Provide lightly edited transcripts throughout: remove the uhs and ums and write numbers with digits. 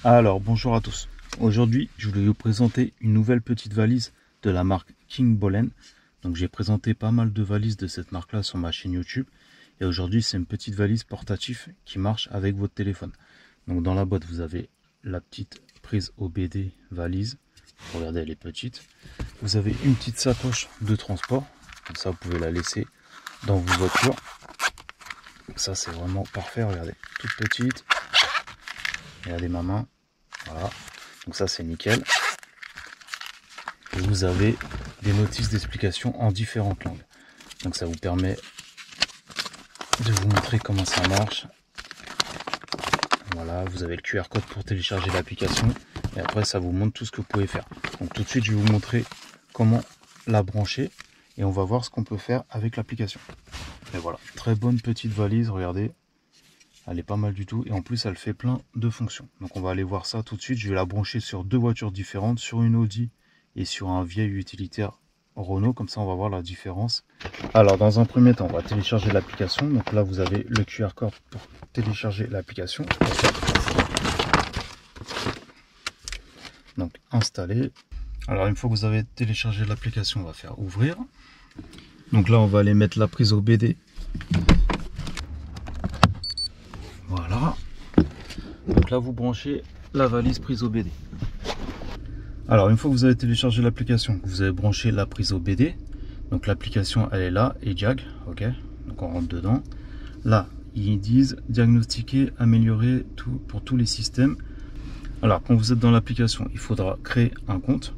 Alors bonjour à tous, aujourd'hui je voulais vous présenter une nouvelle petite valise de la marque King Bollen. Donc j'ai présenté pas mal de valises de cette marque là sur ma chaîne YouTube. Et aujourd'hui c'est une petite valise portative qui marche avec votre téléphone. Donc dans la boîte vous avez la petite prise OBD valise, regardez elle est petite. Vous avez une petite sacoche de transport, comme ça vous pouvez la laisser dans vos voitures. Ça c'est vraiment parfait, regardez, toute petite. Regardez ma main. Voilà, donc ça c'est nickel. Et vous avez des notices d'explication en différentes langues. Donc ça vous permet de vous montrer comment ça marche. Voilà, vous avez le QR code pour télécharger l'application. Et après ça vous montre tout ce que vous pouvez faire. Donc tout de suite je vais vous montrer comment la brancher. Et on va voir ce qu'on peut faire avec l'application. Et voilà, très bonne petite valise, regardez. Elle est pas mal du tout et en plus elle fait plein de fonctions. Donc on va aller voir ça tout de suite. Je vais la brancher sur deux voitures différentes, sur une Audi et sur un vieil utilitaire Renault. Comme ça on va voir la différence. Alors dans un premier temps on va télécharger l'application. Donc là vous avez le QR code pour télécharger l'application. Donc installer. Alors une fois que vous avez téléchargé l'application, on va faire ouvrir. Donc là on va aller mettre la prise OBD. Voilà, donc là vous branchez la valise prise OBD. Alors une fois que vous avez téléchargé l'application, vous avez branché la prise OBD, donc l'application elle est là, eJag, ok, donc on rentre dedans. Là ils disent diagnostiquer, améliorer tout pour tous les systèmes. Alors quand vous êtes dans l'application, il faudra créer un compte.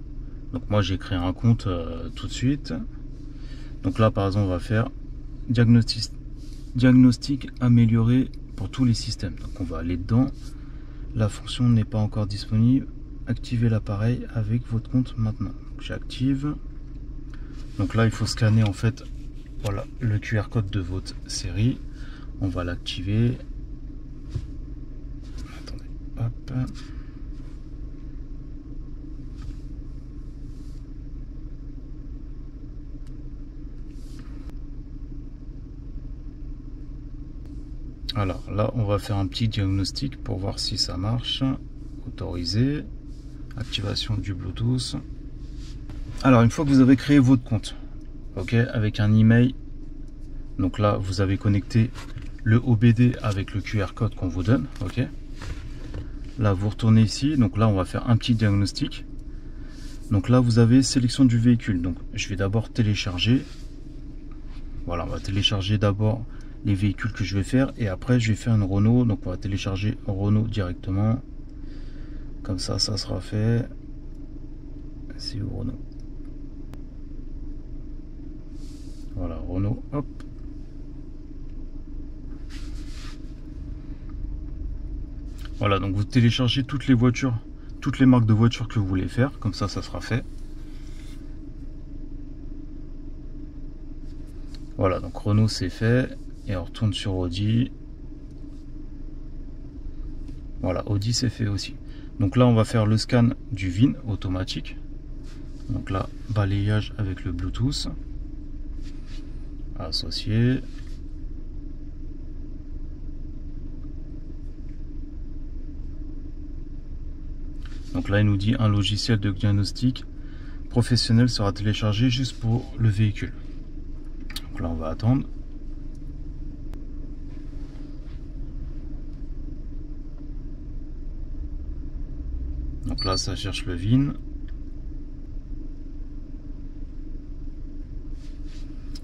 Donc moi j'ai créé un compte tout de suite. Donc là par exemple on va faire diagnostic amélioré pour tous les systèmes. Donc on va aller dedans. La fonction n'est pas encore disponible. Activez l'appareil avec votre compte maintenant. J'active. Donc là il faut scanner en fait, voilà, le QR code de votre série. On va l'activer. Attendez, hop. Alors là on va faire un petit diagnostic pour voir si ça marche. Autoriser, activation du Bluetooth. Alors une fois que vous avez créé votre compte, ok, avec un email, donc là vous avez connecté le OBD avec le QR code qu'on vous donne, ok. Là vous retournez ici, donc là on va faire un petit diagnostic. Donc là vous avez sélection du véhicule, donc je vais d'abord télécharger. Voilà, on va télécharger d'abord les véhicules que je vais faire et après je vais faire une Renault. Donc on va télécharger Renault directement, comme ça ça sera fait. C'est où Renault? Voilà, Renault, hop. Voilà, donc vous téléchargez toutes les voitures, toutes les marques de voitures que vous voulez faire, comme ça ça sera fait. Voilà, donc Renault c'est fait. Et on retourne sur Audi. Voilà, Audi c'est fait aussi. Donc là on va faire le scan du VIN automatique. Donc là, balayage avec le Bluetooth. Associé. Donc là il nous dit un logiciel de diagnostic professionnel sera téléchargé juste pour le véhicule. Donc là on va attendre. Donc là ça cherche le VIN.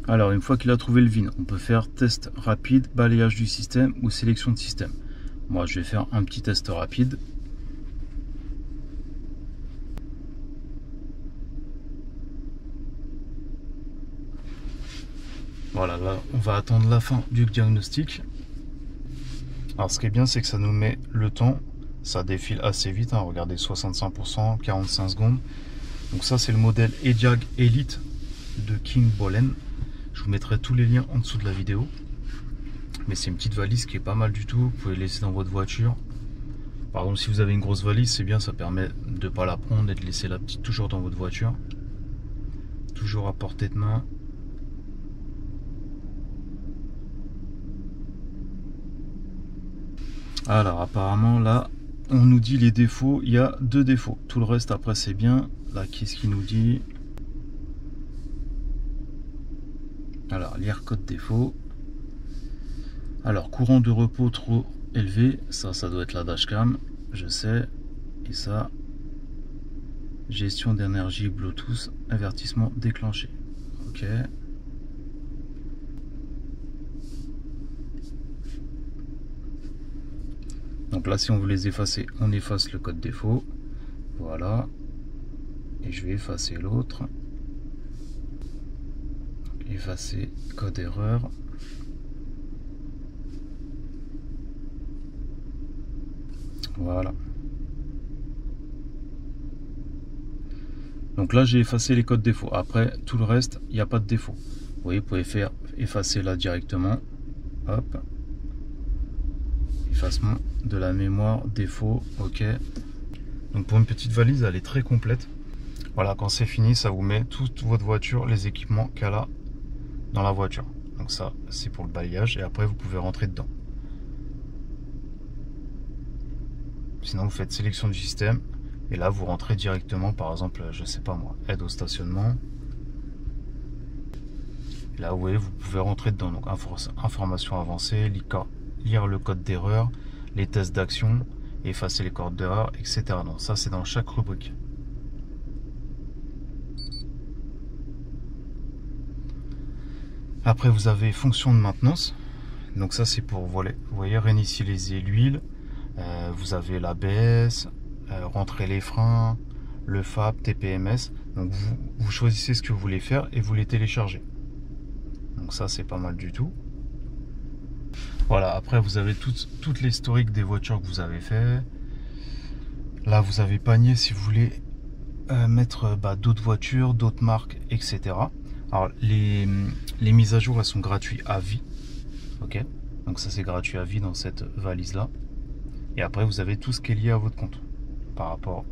Alors une fois qu'il a trouvé le VIN, on peut faire test rapide, balayage du système ou sélection de système. Moi je vais faire un petit test rapide. Voilà, là on va attendre la fin du diagnostic. Alors ce qui est bien c'est que ça nous met le temps. Ça défile assez vite, hein. Regardez, 65%, 45 secondes. Donc ça c'est le modèle eJag Elite de King Bollen. Je vous mettrai tous les liens en dessous de la vidéo. Mais c'est une petite valise qui est pas mal du tout. Vous pouvez laisser dans votre voiture. Par exemple si vous avez une grosse valise, c'est bien, ça permet de ne pas la prendre et de laisser la petite toujours dans votre voiture. Toujours à portée de main. Alors apparemment là on nous dit les défauts, il y a 2 défauts. Tout le reste après c'est bien. Là, qu'est-ce qu'il nous dit? Alors, lire code défaut. Alors, courant de repos trop élevé, ça doit être la dashcam, je sais. Et ça, gestion d'énergie Bluetooth, avertissement déclenché. Ok. Donc là, si on veut les effacer, on efface le code défaut. Voilà. Et je vais effacer l'autre. Effacer code erreur. Voilà. Donc là, j'ai effacé les codes défauts. Après, tout le reste, il n'y a pas de défaut. Vous voyez, vous pouvez faire effacer là directement. Hop. Effacement de la mémoire, défaut, ok. Donc pour une petite valise, elle est très complète. Voilà, quand c'est fini, ça vous met toute votre voiture, les équipements qu'elle a dans la voiture. Donc ça, c'est pour le balayage. Et après, vous pouvez rentrer dedans. Sinon, vous faites sélection du système. Et là, vous rentrez directement, par exemple, je sais pas moi, aide au stationnement. Et là, vous voyez, vous pouvez rentrer dedans. Donc, information avancée, lire le code d'erreur, les tests d'action, effacer les codes d'erreur, etc. Donc, ça, c'est dans chaque rubrique. Après, vous avez fonction de maintenance. Donc, ça, c'est pour, vous voyez, réinitialiser l'huile. Vous avez l'ABS, rentrer les freins, le FAP, TPMS. Donc vous choisissez ce que vous voulez faire et vous les téléchargez. Donc ça c'est pas mal du tout. Voilà, après vous avez toute l'historique des voitures que vous avez fait. Là vous avez panier si vous voulez mettre d'autres voitures, d'autres marques, etc. Alors les mises à jour elles sont gratuites à vie. Ok, donc ça c'est gratuit à vie dans cette valise là. Et après vous avez tout ce qui est lié à votre compte. Par rapport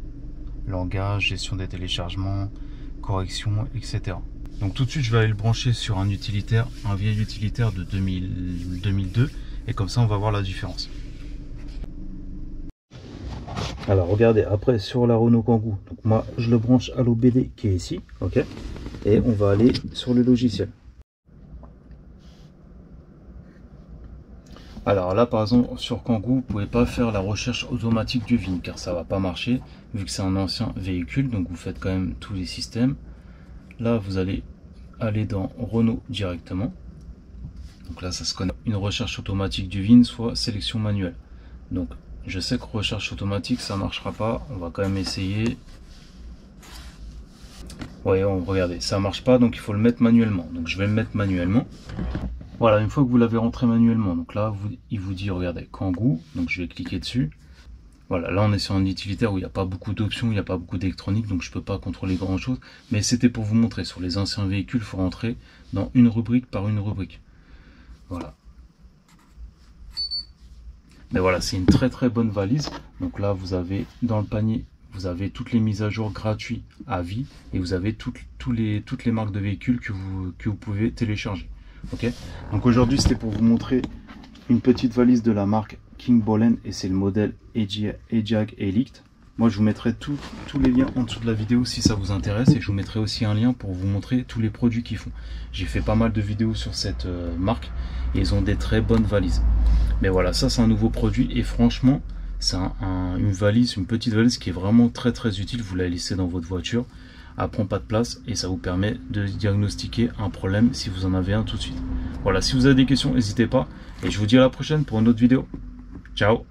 langage, gestion des téléchargements, correction, etc. Donc tout de suite je vais aller le brancher sur un utilitaire, un vieil utilitaire de 2002 et comme ça on va voir la différence. Alors regardez, après sur la Renault Kangoo, donc moi je le branche à l'OBD qui est ici, ok, et on va aller sur le logiciel. Alors là par exemple sur Kangoo, vous ne pouvez pas faire la recherche automatique du VIN car ça va pas marcher vu que c'est un ancien véhicule, donc vous faites quand même tous les systèmes. Là vous allez aller dans Renault directement. Donc là ça se connaît une recherche automatique du VIN, soit sélection manuelle. Donc je sais que recherche automatique ça marchera pas, on va quand même essayer. Voyons, regardez, ça marche pas, donc il faut le mettre manuellement. Donc je vais le mettre manuellement. Voilà, une fois que vous l'avez rentré manuellement, donc là, il vous dit, regardez, Kangoo, donc je vais cliquer dessus. Voilà, là on est sur un utilitaire où il n'y a pas beaucoup d'options, il n'y a pas beaucoup d'électronique, donc je ne peux pas contrôler grand chose. Mais c'était pour vous montrer, sur les anciens véhicules, il faut rentrer dans une rubrique par une rubrique. Voilà. Mais voilà, c'est une très très bonne valise. Donc là, vous avez dans le panier, vous avez toutes les mises à jour gratuites à vie, et vous avez toutes les marques de véhicules que vous pouvez télécharger. Ok, donc aujourd'hui c'était pour vous montrer une petite valise de la marque King Bollen et c'est le modèle Ajax Elite. Moi je vous mettrai tous les liens en dessous de la vidéo si ça vous intéresse et je vous mettrai aussi un lien pour vous montrer tous les produits qu'ils font. J'ai fait pas mal de vidéos sur cette marque et ils ont des très bonnes valises. Mais voilà, ça c'est un nouveau produit et franchement c'est une valise, une petite valise qui est vraiment très très utile. Vous la laissez dans votre voiture. Elle prend pas de place et ça vous permet de diagnostiquer un problème si vous en avez un tout de suite. Voilà, si vous avez des questions, n'hésitez pas et je vous dis à la prochaine pour une autre vidéo. Ciao.